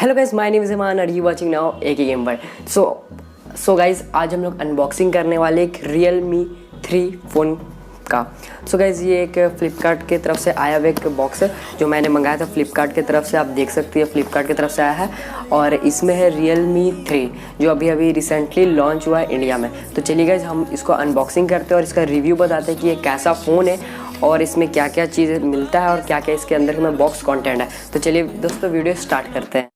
Hello guys, my name is Imaan और you watching now AK game world. So guys, आज हम लोग unboxing करने वाले एक Realme 3 फ़ोन का। सो गाइस, ये एक फ्लिपकार्ट की तरफ से आया हुआ एक बॉक्स है जो मैंने मंगाया था फ्लिपकार्ट की तरफ से। आप देख सकते हैं फ्लिपकार्ट की तरफ से आया है और इसमें है Realme 3 जो अभी रिसेंटली लॉन्च हुआ है इंडिया में। तो चलिए गाइस, हम इसको अनबॉक्सिंग करते हैं और इसका रिव्यू बताते हैं कि ये कैसा फ़ोन है और इसमें क्या क्या चीज़ें मिलता है और क्या क्या इसके अंदर में बॉक्स कंटेंट है। तो चलिए दोस्तों, वीडियो स्टार्ट करते हैं।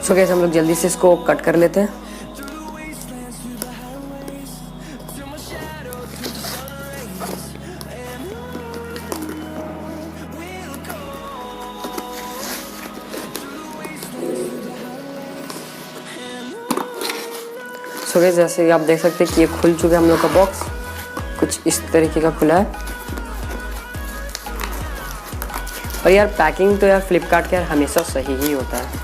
सो गाइस, हम लोग जल्दी से इसको कट कर लेते हैं। सो गाइस, जैसे आप देख सकते हैं कि ये खुल चुका है हम लोग का बॉक्स। कुछ इस तरीके का खुला है और यार पैकिंग तो यार फ्लिपकार्ट के यार हमेशा सही ही होता है।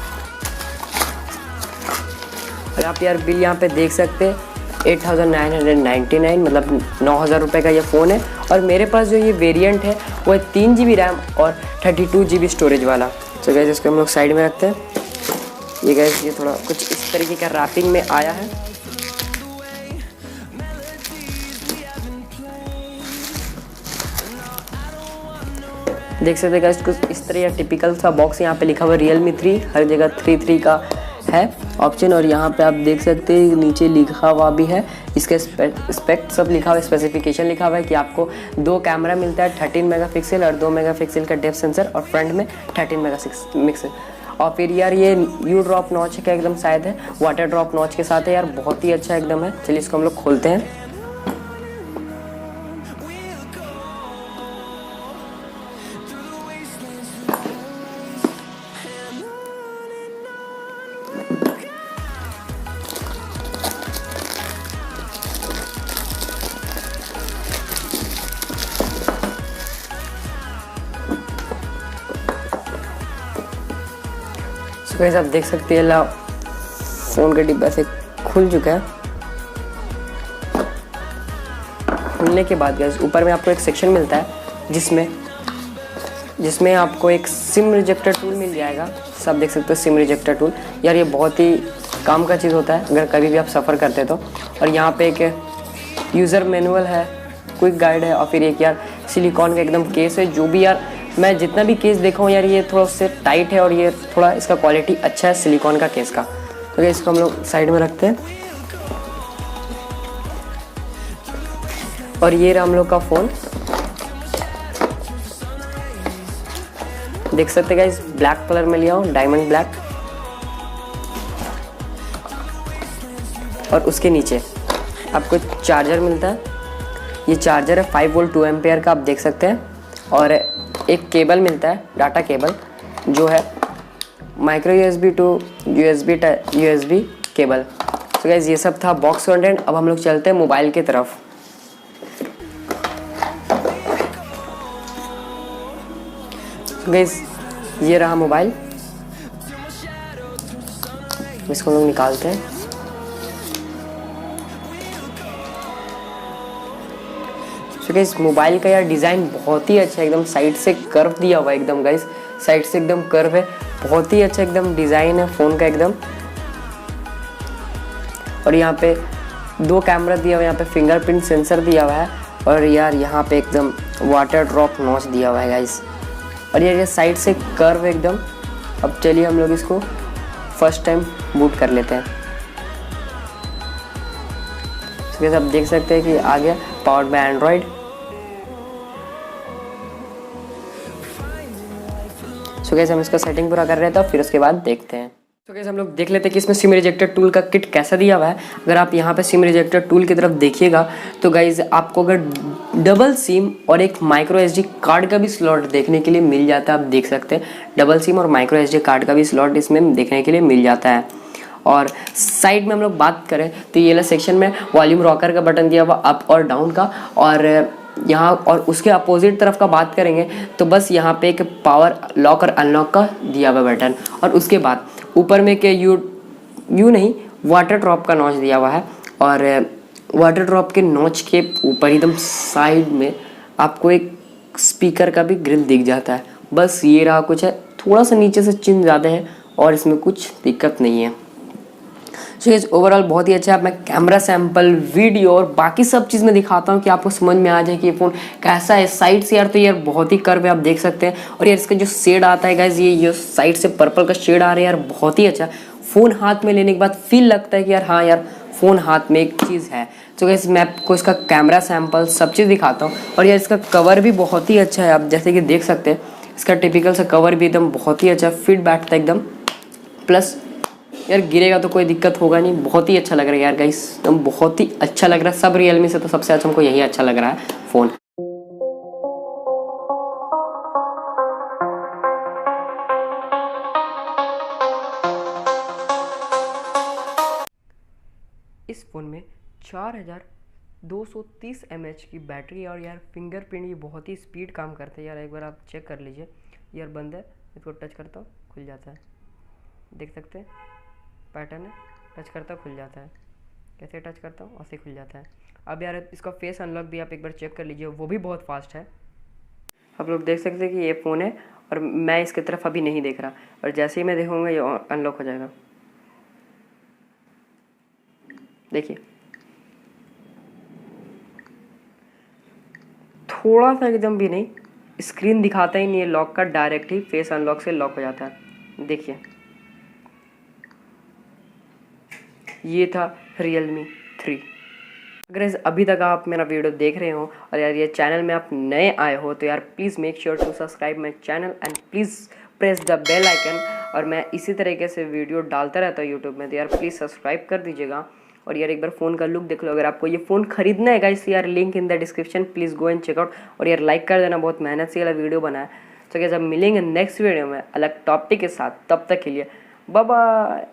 और आप यार बिल यहाँ पे देख सकते हैं 8999, मतलब 9000 रुपये का ये फ़ोन है। और मेरे पास जो ये वेरिएंट है वो है 3 GB रैम और 32 GB स्टोरेज वाला। तो गाइस, इसको हम लोग साइड में रखते हैं। ये गाइस, ये थोड़ा कुछ इस तरीके का रैपिंग में आया है। देख सकते हैं गाइस, कुछ इस तरह का टिपिकल सा बॉक्स। यहाँ पे लिखा हुआ Realme 3, हर जगह 3 का है ऑप्शन। और यहाँ पे आप देख सकते हैं नीचे लिखा हुआ भी है, इसके स्पेक्ट सब लिखा हुआ है, स्पेसिफिकेशन लिखा हुआ है कि आपको 2 कैमरा मिलता है 13 मेगापिक्सल और 2 मेगापिक्सल का डेप्थ सेंसर और फ्रंट में 13 मेगापिक्सल। और फिर यार ये यू ड्रॉप नॉच का एकदम शायद है, वाटर ड्रॉप नॉच के साथ है यार, बहुत ही अच्छा एकदम है। चलिए इसको हम लोग खोलते हैं। गाइस, आप देख सकते हैं फ़ोन का डिब्बा से खुल चुका है। खुलने के बाद गाइस, ऊपर में आपको एक सेक्शन मिलता है जिसमें आपको एक सिम रिजेक्टर टूल मिल जाएगा। सब देख सकते हो सिम रिजेक्टर टूल। यार ये बहुत ही काम का चीज़ होता है अगर कभी भी आप सफ़र करते तो। और यहाँ पे एक यूज़र मैनुअल है, क्विक गाइड है और फिर एक यार सिलिकॉन का एकदम केस है। जो भी यार मैं जितना भी केस देखा हूँ यार, ये थोड़ा उससे टाइट है और ये थोड़ा इसका क्वालिटी अच्छा है सिलिकॉन का केस का। तो इसको हम लोग साइड में रखते हैं। और ये रहा हम लोग का फ़ोन। देख सकते हैं गाइस, ब्लैक कलर में लिया हूँ, डायमंड ब्लैक। और उसके नीचे आपको चार्जर मिलता है। ये चार्जर है 5 वोल्ट 2 एम्पेयर का, आप देख सकते हैं। और एक केबल मिलता है, डाटा केबल, जो है micro USB to USB cable. तो गाइस, ये सब था बॉक्स कंटेंट। अब हम लोग चलते हैं मोबाइल की तरफ। तो गाइस, ये रहा मोबाइल। इसको हम लोग निकालते हैं। तो गाइस, मोबाइल का यार डिज़ाइन बहुत ही अच्छा है, एकदम साइड से कर्व दिया हुआ है एकदम गाइस, साइड से एकदम कर्व है, बहुत ही अच्छा एकदम डिज़ाइन है फ़ोन का एकदम। और यहाँ पे 2 कैमरा दिया हुआ है, यहाँ पे फिंगरप्रिंट सेंसर दिया हुआ है और यार यहाँ पे एकदम वाटर ड्रॉप नॉच दिया हुआ है गाइस। और यार ये साइड से कर्व एकदम। अब चलिए हम लोग इसको फर्स्ट टाइम बूट कर लेते हैं। तो गाइस, आप देख सकते हैं कि आ गया, पावर्ड बाय एंड्रॉयड। तो गाइस, हम इसका सेटिंग पूरा कर रहे थे, फिर उसके बाद देखते हैं। तो गाइस, हम लोग देख लेते हैं कि इसमें सिम रिजेक्टर टूल का किट कैसा दिया हुआ है। अगर आप यहाँ पे सिम रिजेक्टर टूल की तरफ देखिएगा तो गाइस, आपको अगर डबल सिम और एक माइक्रो SD कार्ड का भी स्लॉट देखने के लिए मिल जाता है। आप देख सकते हैं डबल सिम और माइक्रो SD कार्ड का भी स्लॉट इसमें देखने के लिए मिल जाता है। और साइड में हम लोग बात करें तो ये वाला सेक्शन में वॉल्यूम रॉकर का बटन दिया हुआ अप और डाउन का। और यहाँ और उसके अपोजिट तरफ का बात करेंगे तो बस यहाँ पे एक पावर लॉक और अनलॉक का दिया हुआ बटन। और उसके बाद ऊपर में के यू नहीं, वाटर ड्रॉप का नॉच दिया हुआ है। और वाटर ड्रॉप के नॉच के ऊपर एकदम साइड में आपको एक स्पीकर का भी ग्रिल दिख जाता है। बस ये रहा कुछ है, थोड़ा सा नीचे से चिन्ह ज़्यादा है और इसमें कुछ दिक्कत नहीं है। सो गाइस ओवरऑल बहुत ही अच्छा है। मैं कैमरा सैंपल, वीडियो और बाकी सब चीज़ में दिखाता हूँ कि आपको समझ में आ जाए कि ये फ़ोन कैसा है। साइड से यार तो यार बहुत ही कर्व है, आप देख सकते हैं। और यार इसका जो शेड आता है गाइस, ये साइड से पर्पल का शेड आ रहा है यार, बहुत ही अच्छा। फ़ोन हाथ में लेने के बाद फील लगता है कि यार हाँ यार फ़ोन हाथ में एक चीज़ है। तो गाइस मैं आपको इसका कैमरा सैंपल सब चीज़ दिखाता हूँ। और यार इसका कवर भी बहुत ही अच्छा है, आप जैसे कि देख सकते हैं। इसका टिपिकल सा कवर भी एकदम बहुत ही अच्छा फिट बैठता है एकदम। प्लस यार गिरेगा तो कोई दिक्कत होगा नहीं। बहुत ही अच्छा लग रहा है यार गाइस, एकदम बहुत ही अच्छा लग रहा है। सब रियलमी से तो सबसे अच्छा हमको यही अच्छा लग रहा है फ़ोन। इस फ़ोन में 4230 mAh की बैटरी है और यार फिंगरप्रिंट ये बहुत ही स्पीड काम करता है यार। एक बार आप चेक कर लीजिए, यार बंद है, इसको टच करता हूँ खुल जाता है, देख सकते हैं पैटर्न है। टच करता हूँ खुल जाता है, कैसे टच करता हूँ ऐसे खुल जाता है। अब यार इसका फेस अनलॉक भी आप एक बार चेक कर लीजिए, वो भी बहुत फास्ट है। आप लोग देख सकते हैं कि ये फ़ोन है और मैं इसकी तरफ अभी नहीं देख रहा, और जैसे ही मैं देखूँगा ये अनलॉक हो जाएगा। देखिए थोड़ा सा एकदम भी नहीं, स्क्रीन दिखाता ही नहीं है लॉक का, डायरेक्ट ही फेस अनलॉक से लॉक हो जाता है। देखिए ये था Realme 3। अगर अभी तक आप मेरा वीडियो देख रहे हो और यार ये चैनल में आप नए आए हो तो यार please make sure to subscribe my channel and please press the bell icon. और मैं इसी तरीके से वीडियो डालता रहता हूँ यूट्यूब में, तो यार प्लीज़ सब्सक्राइब कर दीजिएगा। और यार एक बार फ़ोन का लुक देख लो। अगर आपको ये फ़ोन खरीदना है गाइस, यार link in the description, please go and checkout. और यार लाइक कर देना, बहुत मेहनत से वाला वीडियो बना है। तो क्या जब मिलेंगे नेक्स्ट वीडियो में अलग टॉपिक के साथ, तब तक के लिए बाय बाय।